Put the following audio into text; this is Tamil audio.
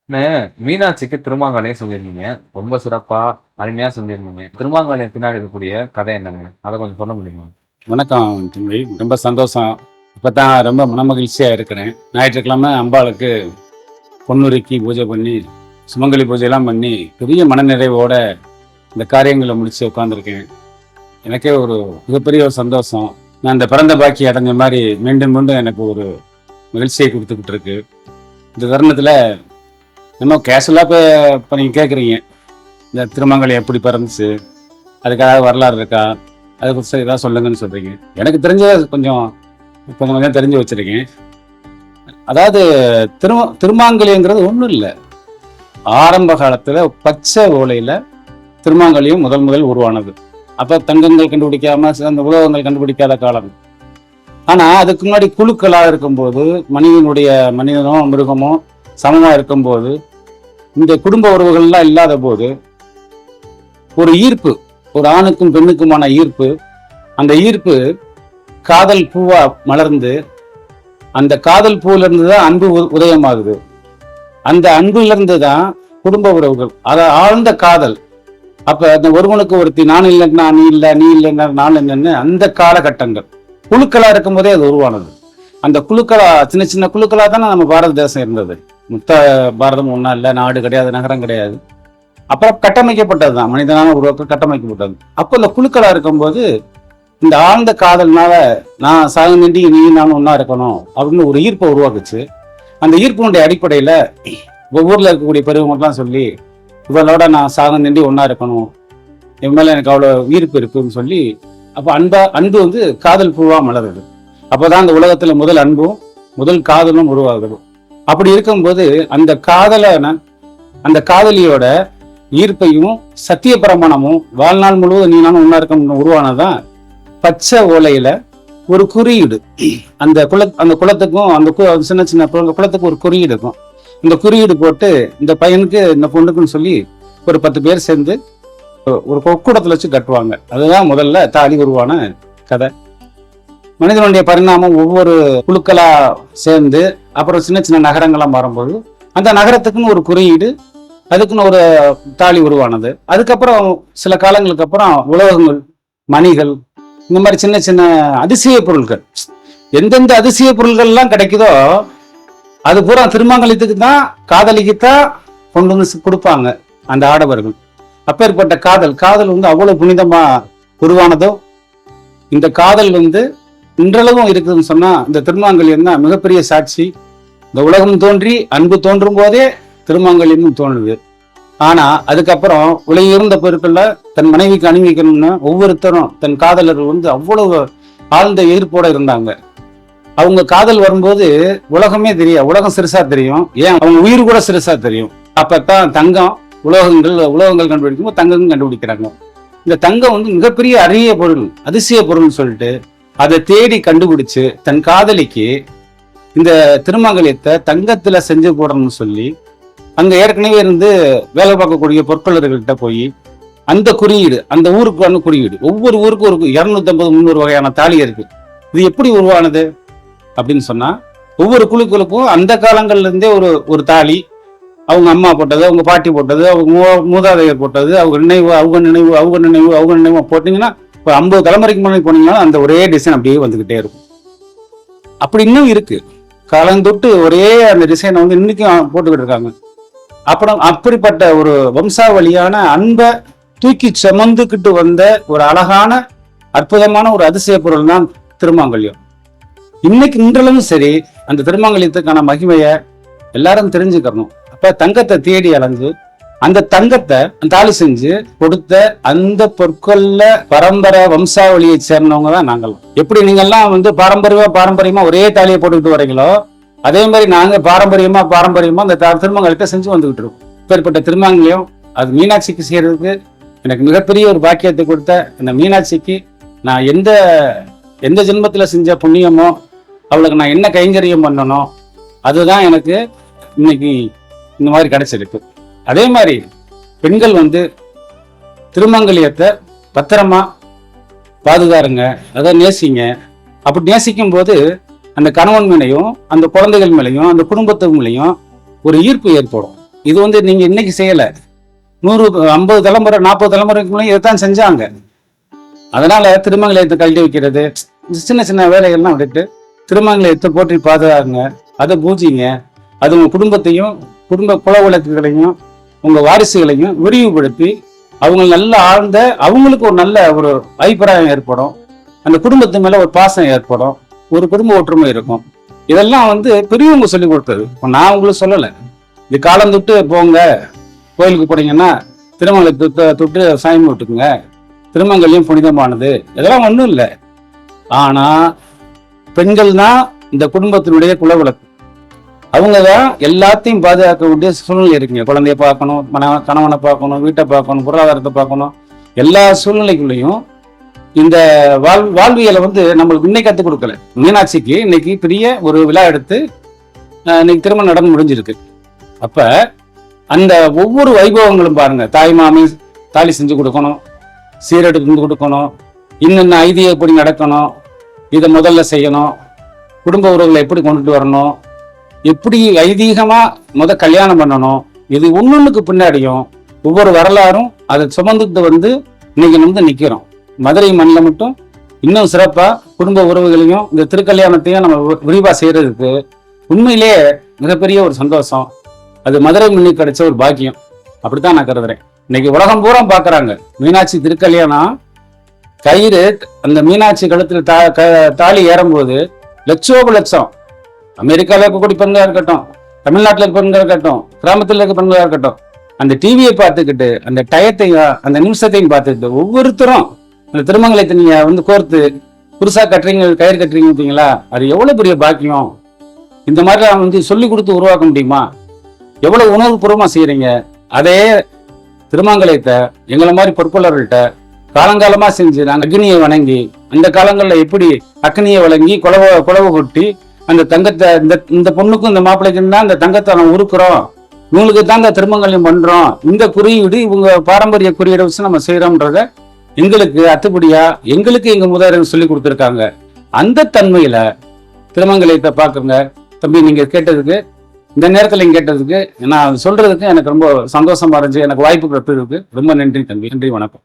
மீனாட்சிக்கு திருமாங்கல்யம் சொல்லியிருந்தீங்க. ரொம்ப சிறப்பா, அருமையா சொல்லியிருந்தீங்க. திருமாங்கல்யம் பின்னாடி இருக்கக்கூடிய கதை என்னங்க? அத கொஞ்சம் சொல்ல முடியுமா? வணக்கம் தம்பி, ரொம்ப சந்தோஷம். இப்பதான் ரொம்ப மனமகிழ்ச்சியா இருக்கிறேன். ஞாயிற்றுக்கிழமை அம்பாளுக்கு பொன்னுருக்கி பூஜை பண்ணி, சுமங்கலி பூஜையெல்லாம் பண்ணி, பெரிய மனநிறைவோட இந்த காரியங்களை முடிச்சு உட்காந்துருக்கேன். எனக்கே ஒரு மிகப்பெரிய ஒரு சந்தோஷம். நான் இந்த பிறந்த பாக்கி அடைஞ்ச மாதிரி மீண்டும் மீண்டும் எனக்கு ஒரு மகிழ்ச்சியை கொடுத்துக்கிட்டு இருக்கு. இந்த தருணத்தில் நம்ம கேஷுவலாக இப்போ நீங்கள் கேட்குறீங்க, இந்த திருமங்கலம் எப்படி பிறந்துச்சு, அதுக்காக வரலாறு இருக்கா, அதை பற்றி ஏதாவது சொல்லுங்கன்னு சொல்கிறீங்க. எனக்கு தெரிஞ்ச கொஞ்சம் கொஞ்சம் தெரிஞ்சு வச்சுருக்கேன். அதாவது திருமாங்கலியங்கிறது ஒன்றும் இல்லை. ஆரம்ப காலத்தில் பச்சை ஓலையில் திருமாங்கலியம் முதல் உருவானது. அப்போ தங்கங்கள் கண்டுபிடிக்காம அந்த உலோகங்கள் கண்டுபிடிக்காத காலம். ஆனால் அதுக்கு முன்னாடி குழுக்களாக இருக்கும்போது, மனிதனோ மிருகமோ சமமாக இருக்கும்போது, இந்த குடும்ப உறவுகள்லாம் இல்லாத போது ஒரு ஈர்ப்பு, ஒரு ஆணுக்கும் பெண்ணுக்குமான ஈர்ப்பு, அந்த ஈர்ப்பு காதல் பூவா மலர்ந்து, அந்த காதல் பூவில இருந்து தான் அன்பு உதயமாகுது. அந்த அன்புல இருந்து தான் குடும்ப உறவுகள், அத ஆழ்ந்த காதல். அப்ப அந்த ஒருவனுக்கு ஒருத்தி, நான் இல்லைன்னா நீ இல்லை, நீ இல்லைன்னா நான் இல்லைன்னு அந்த காலகட்டங்கள் குழுக்களா இருக்கும் போதே அது உருவானது. அந்த குழுக்களா, சின்ன சின்ன குழுக்களா தானே நம்ம பாரத தேசம் இருந்தது. மொத்த பாரதம் ஒன்றா இல்லை, நாடு கிடையாது, நகரம் கிடையாது. அப்புறம் கட்டமைக்கப்பட்டது தான், மனிதனான உருவாக்க கட்டமைக்கப்பட்டது. அப்போ இந்த குழுக்களா இருக்கும்போது இந்த ஆழ்ந்த காதல்னால நான் சாகந்தி நீ நானும் ஒன்னா இருக்கணும் அப்படின்னு ஒரு ஈர்ப்பை உருவாக்குச்சு. அந்த ஈர்ப்பினுடைய அடிப்படையில ஒவ்வொருல இருக்கக்கூடிய பெரியவங்கலாம் சொல்லி, இவளோட நான் சாகந்தி ஒன்னா இருக்கணும், என் மேல எனக்கு அவ்வளவு ஈர்ப்பு இருக்குன்னு சொல்லி, அப்போ அன்பு வந்து காதல் பூவா மலருது. அப்போதான் அந்த உலகத்துல முதல் அன்பும் முதல் காதலும் உருவாகுது. அப்படி இருக்கும்போது அந்த காதலியோட ஈர்ப்பையும் சத்திய பிரமாணமும் வாழ்நாள் முழுவதும் நீ நானும் ஒன்னா இருக்க உருவானதான் பச்சை ஓலையில ஒரு குறியீடு. அந்த குலத்துக்கும் அந்த சின்ன சின்ன குலத்துக்கு ஒரு குறியீடு இருக்கும். இந்த குறியீடு போட்டு இந்த பையனுக்கு இந்த பொண்ணுக்குன்னு சொல்லி ஒரு 10 பேர் சேர்ந்து ஒரு கொக்குடத்துல வச்சு கட்டுவாங்க. அதுதான் முதல்ல தாலி உருவான கதை. மனிதனுடைய பரிணாமம் ஒவ்வொரு குழுக்களா சேர்ந்து அப்புறம் சின்ன சின்ன நகரங்கள்லாம் மாறும்போது அந்த நகரத்துக்குன்னு ஒரு குறியீடு, அதுக்குன்னு ஒரு தாலி உருவானது. அதுக்கப்புறம் சில காலங்களுக்கு அப்புறம் உலோகங்கள், மணிகள், இந்த மாதிரி சின்ன சின்ன அதிசய பொருட்கள், எந்தெந்த அதிசய பொருள்கள்லாம் கிடைக்குதோ அது பூரா திருமாங்கலத்துக்கு தான், காதலிக்குத்தான் கொண்டு வந்து கொடுப்பாங்க அந்த ஆடவர்கள். அப்பேற்பட்ட காதல் வந்து அவ்வளவு புனிதமா உருவானதோ. இந்த காதல் வந்து இன்றளவும் இருக்குதுன்னு சொன்னா இந்த திருமாங்கல்யம் தான் மிகப்பெரிய சாட்சி. இந்த உலகம் தோன்றி அன்பு தோன்றும் போதே திருமாங்கல்யமும் தோன்றுது. ஆனா அதுக்கப்புறம் உலகிருந்த பொருட்கள்ல தன் மனைவிக்கு அணிவிக்கணும்னு ஒவ்வொருத்தரும் தன் காதலர்கள் வந்து அவ்வளவு ஆழ்ந்த ஈர்ப்போட இருந்தாங்க. அவங்க காதல் வரும்போது உலகமே தெரியும், உலகம் சிறுசா தெரியும், ஏன் அவங்க உயிர் கூட சிறுசா தெரியும். அப்பத்தான் தங்கம், உலோகங்கள் கண்டுபிடிக்கும் போது தங்கம் கண்டுபிடிக்கிறாங்க. இந்த தங்கம் வந்து மிகப்பெரிய அரிய பொருள், அதிசய பொருள்னு சொல்லிட்டு அதை தேடி கண்டுபிடிச்சு தன் காதலிக்கு இந்த திருமாங்கல்யத்தை தங்கத்துல செஞ்சு போடணும்னு சொல்லி அங்க ஏற்கனவே இருந்து வேலை பார்க்கக்கூடிய பொற்கொள்ளர்கள்ட்ட போய் அந்த குறியீடு, அந்த ஊருக்கான குறியீடு, ஒவ்வொரு ஊருக்கும் ஒரு 250-300 வகையான தாலி இருக்கு. இது எப்படி உருவானது அப்படின்னு சொன்னா, ஒவ்வொரு குழுக்களுக்கும் அந்த காலங்கள்ல இருந்தே ஒரு தாலி, அவங்க அம்மா போட்டது, அவங்க பாட்டி போட்டது, அவங்க மூதாதையர் போட்டது, அவங்க நினைவு போட்டீங்கன்னா இப்போ 50 தலைமுறைக்கு முன்னாடி போனீங்கன்னா அந்த ஒரே டிசைன் அப்படியே வந்துகிட்டே இருக்கும். அப்படி இன்னும் இருக்கு, காலந்தொட்டு ஒரே அந்த டிசைனை வந்து இன்னைக்கும் போட்டுக்கிட்டு இருக்காங்க. அப்புறம் அப்படிப்பட்ட ஒரு வம்சாவளியான அன்பை தூக்கி சுமந்துக்கிட்டு வந்த ஒரு அழகான அற்புதமான ஒரு அதிசய பொருள் தான் திருமாங்கல்யம். இன்னைக்கு இன்றளவும் சரி, அந்த திருமாங்கல்யத்துக்கான மகிமையை எல்லாரும் தெரிஞ்சுக்கணும். அப்ப தங்கத்தை தேடி அலைஞ்சு அந்த தங்கத்தை தாலி செஞ்சு கொடுத்த அந்த பொற்கொள்ள பரம்பரை வம்சாவளியை சேர்ந்தவங்க தான் நாங்கள்லாம். எப்படி நீங்கள்லாம் வந்து பாரம்பரியமா ஒரே தாலியை போட்டுக்கிட்டு வரீங்களோ, அதே மாதிரி நாங்க பாரம்பரியமா அந்த திருமங்கலத்தை செஞ்சு வந்துகிட்டு இருக்கோம். இப்பேற்பட்ட திருமங்கலம் அது மீனாட்சிக்கு செய்யறதுக்கு எனக்கு மிகப்பெரிய ஒரு பாக்கியத்தை கொடுத்த அந்த மீனாட்சிக்கு நான் எந்த ஜென்மத்துல செஞ்ச புண்ணியமோ, அவளுக்கு நான் என்ன கைங்கரியம் பண்ணணும், அதுதான் எனக்கு இன்னைக்கு இந்த மாதிரி கிடைச்சிருக்கு. அதே மாதிரி பெண்கள் வந்து திருமங்கல்யத்தை பத்திரமா பாதுகாருங்க, அதை நேசிங்க. அப்படி நேசிக்கும் போது அந்த கணவன் மேலையும் அந்த குழந்தைகள் மேலையும் அந்த குடும்பத்து மேலையும் ஒரு ஈர்ப்பு ஏற்படும். இது வந்து நீங்க இன்னைக்கு செய்யல, 50 தலைமுறை 40 தலைமுறைக்கு முன்னாடி இதைத்தான் செஞ்சாங்க. அதனால திருமங்கலத்தை கழட்டி வைக்கிறது, சின்ன சின்ன வேலைகள்லாம் விட்டுட்டு திருமங்கலத்தை போற்றி பாதுகாங்க, அதை பூஜிங்க. அது உங்க குடும்பத்தையும் குடும்ப குல விளக்குகளையும் உங்க வாரிசுகளையும் விரிவுபடுத்தி அவங்க நல்ல ஆழ்ந்த அவங்களுக்கு ஒரு நல்ல ஒரு அபிப்பிராயம் ஏற்படும், அந்த குடும்பத்து மேல ஒரு பாசம் ஏற்படும், ஒரு குடும்ப ஒற்றுமை இருக்கும். இதெல்லாம் வந்து பெரியவங்க சொல்லி கொடுத்தது. இப்போ நான் உங்களுக்கு சொல்லலை. இது காலம் தொட்டு போங்க, கோயிலுக்கு போனீங்கன்னா திருமங்கலத்தை தொட்டு சாமி விட்டுக்குங்க, திருமங்கல்யம் புனிதமானது, இதெல்லாம் ஒன்றும் இல்லை. ஆனா பெண்கள் தான் இந்த குடும்பத்தினுடைய குலவிளக்கு. அவங்க தான் எல்லாத்தையும் பாதுகாக்கக்கூடிய சூழ்நிலை இருக்குங்க. குழந்தைய பார்க்கணும், கணவனை பார்க்கணும், வீட்டை பார்க்கணும், பொருளாதாரத்தை பார்க்கணும். எல்லா சூழ்நிலைக்குள்ளேயும் இந்த வாழ்வியலை வந்து நம்மளுக்கு இன்னைக்கு கற்றுக் கொடுக்கல. மீனாட்சிக்கு இன்னைக்கு பெரிய ஒரு விழா எடுத்து இன்னைக்கு திருமணம் நடந்து முடிஞ்சிருக்கு. அப்ப அந்த ஒவ்வொரு வைபவங்களும் பாருங்க, தாய் மாமி தாலி செஞ்சு கொடுக்கணும், சீரெடுத்து கொடுக்கணும், இன்னும் ஐதீகம் எப்படி நடக்கணும், இதை முதல்ல செய்யணும், குடும்ப உறவுகளை எப்படி கொண்டுட்டு வரணும், எப்படி ஐதீகமா கல்யாணம் பண்ணணும், இது ஒன்னொன்னுக்கு பின்னாடியும் ஒவ்வொரு வரலாறும் அதை சுமந்துட்டு வந்து இன்னைக்கு வந்து நிக்கிறோம். மதுரை மண்ணில் மட்டும் இன்னும் சிறப்பா குடும்ப உறவுகளையும் இந்த திருக்கல்யாணத்தையும் நம்ம விரிவா செய்யறதுக்கு உண்மையிலே மிகப்பெரிய ஒரு சந்தோஷம். அது மதுரை மண்ணுக்கு கிடைச்ச ஒரு பாக்கியம், அப்படித்தான் நான் கருதுறேன். இன்னைக்கு உலகம் பூரா பாக்குறாங்க மீனாட்சி திருக்கல்யாணம். கயிறு அந்த மீனாட்சி கழுத்துல தாலி ஏறும்போது லட்சோப லட்சம், அமெரிக்கால இருக்கக்கூடிய பெண்களா இருக்கட்டும், தமிழ்நாட்டில் இருக்க பெண்களா இருக்கட்டும், கிராமத்தில் இருக்க பெண்களா இருக்கட்டும், அந்த டிவியை பார்த்துக்கிட்டு அந்த டயத்தையும் அந்த நிமிஷத்தையும் பார்த்துக்கிட்டு ஒவ்வொருத்தரும் அந்த திருமங்கலத்தை நீங்க வந்து கோர்த்து புதுசா கட்டுறீங்க, கயிறு கட்டுறீங்க பார்த்தீங்களா, அது எவ்வளவு பெரிய பாக்கியம். இந்த மாதிரிலாம் வந்து சொல்லி கொடுத்து உருவாக்க முடியுமா? எவ்வளவு உணர்வுபூர்வமா செய்யறீங்க. அதே திருமங்கலத்தை எங்களை மாதிரி பொறுப்பாளர்கள்ட்ட காலங்காலமா செஞ்சு நாங்கள் அக்னியை வணங்கி, அந்த காலங்களில் எப்படி அக்னியை வழங்கி குலவை கொட்டி அந்த தங்கத்தை இந்த பொண்ணுக்கும் இந்த மாப்பிள்ளைக்கும் தான் அந்த தங்கத்தை நம்ம உருக்குறோம், இவங்களுக்கு தான் இந்த திருமங்கல்யம் பண்றோம், இந்த குறியீடு இவங்க பாரம்பரிய குறியீடை வச்சு நம்ம செய்யறோம்ன்றத எங்களுக்கு அத்துப்படியா எங்களுக்கு எங்க முதல்வர் சொல்லி கொடுத்துருக்காங்க. அந்த தன்மையில திருமங்கலத்தை பாக்குங்க தம்பி. நீங்க கேட்டதுக்கு, இந்த நேரத்தில் நீங்க கேட்டதுக்கு, நான் சொல்றதுக்கு எனக்கு ரொம்ப சந்தோஷமா இருந்துச்சு. எனக்கு வாய்ப்பு கொடுத்ததுக்கு ரொம்ப நன்றி தம்பி. நன்றி, வணக்கம்.